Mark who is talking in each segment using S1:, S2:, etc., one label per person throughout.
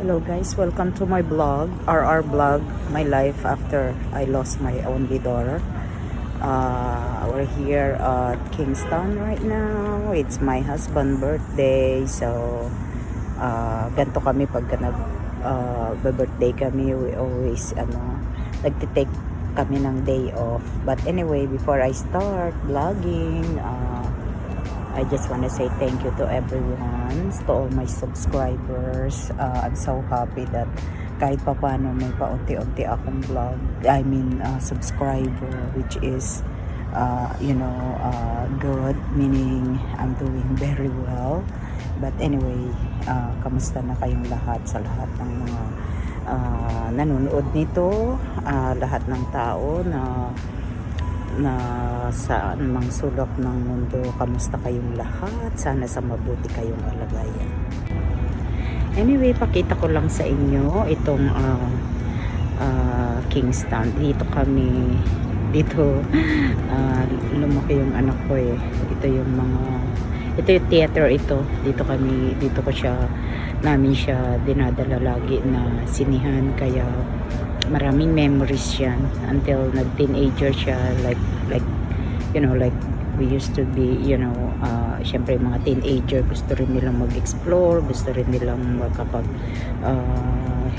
S1: Hello guys, welcome to my vlog, RR vlog, my life after I lost my only daughter. We're here at Kingston right now. It's my husband's birthday, so ganito kami pagka birthday kami, we always nagtitake kami ng day off. But anyway, before I start vlogging, I just want to say thank you to everyone, to all my subscribers. I'm so happy that kahit pa paano may paunti-unti akong vlog, subscriber, which is good, meaning I'm doing very well. But anyway, kamusta na kayong lahat, sa lahat ng mga nanonood nito, lahat ng tao na sa anumang sulok ng mundo, kamusta kayong lahat? Sana sa mabuti kayong kalagayan. Anyway, pakita ko lang sa inyo itong Kingston. Dito kami, lumaki yung anak ko eh. Ito yung theater ito. Dito ko namin siya dinadala lagi na sinihan, kaya maraming memories yan until nag-teenager siya, like we used to be, syempre mga teenager, gusto rin nilang mag-explore, gusto rin nilang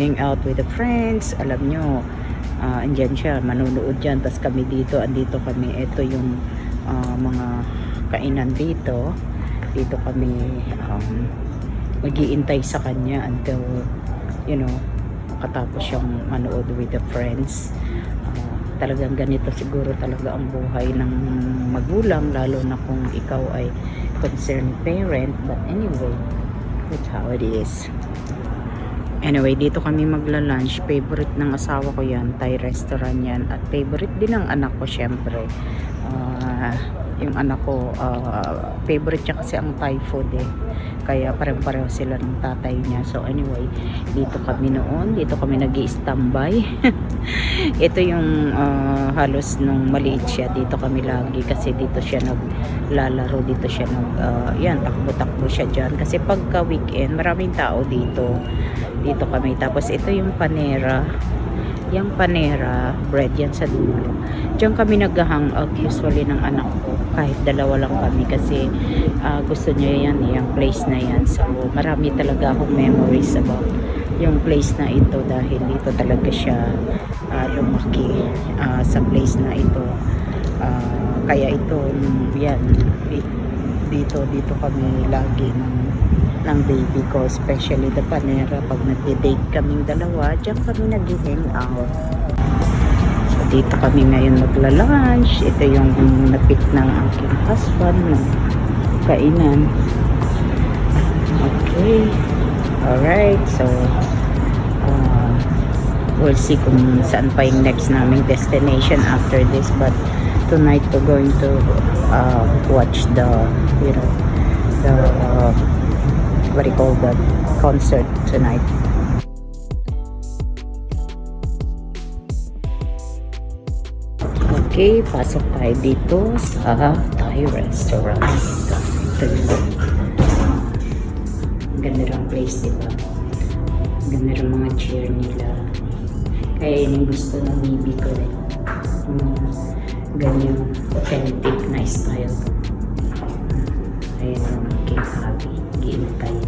S1: hang out with the friends. Alam nyo, andyan siya, manonood dyan, tas kami andito kami. Ito yung mga kainan dito kami mag-iintay sa kanya until katapos siyang manood with the friends. Talagang ganito siguro talaga ang buhay ng magulang, lalo na kung ikaw ay concerned parent. But anyway, that's how it is. Anyway, dito kami magla-lunch. Favorite ng asawa ko yan, Thai restaurant yan, at favorite din ng anak ko syempre. Yung anak ko, favorite niya kasi ang Thai food eh. Kaya pareho sila ng tatay niya. So anyway, dito kami nag-i-standby. Ito yung halos nung maliit siya, dito kami lagi, kasi dito siya naglalaro, dito siya takbo-takbo siya dyan. Kasi pagka weekend, maraming tao dito kami. Tapos ito yung panera. Yung panera, bread yan sa dulo. Diyan kami nag-hangout usually ng anak ko. Kahit dalawa lang kami, kasi gusto niya yan, yung place na yan. So marami talaga akong memories about yung place na ito, dahil dito talaga siya lumaki, sa place na ito. Kaya ito, yan, dito kami lagi ng baby ko, especially the panera. Pag nag-date kaming dalawa, diyan kami nag-hang out. So dito kami ngayon magla-lunch. Ito yung napik ng aking husband na kainan. Okay, alright, so we'll see kung saan pa yung next naming destination after this. But tonight we're going to watch the what do you call that, concert tonight. Okay, pasok tayo dito sa Thai restaurant. Ito yung ganda ng place, diba? Ganda ng mga chair nila. Kaya yun yung gusto ng baby ko eh. Ganyan authentic na style. Ayan ang aking hobby, giintay.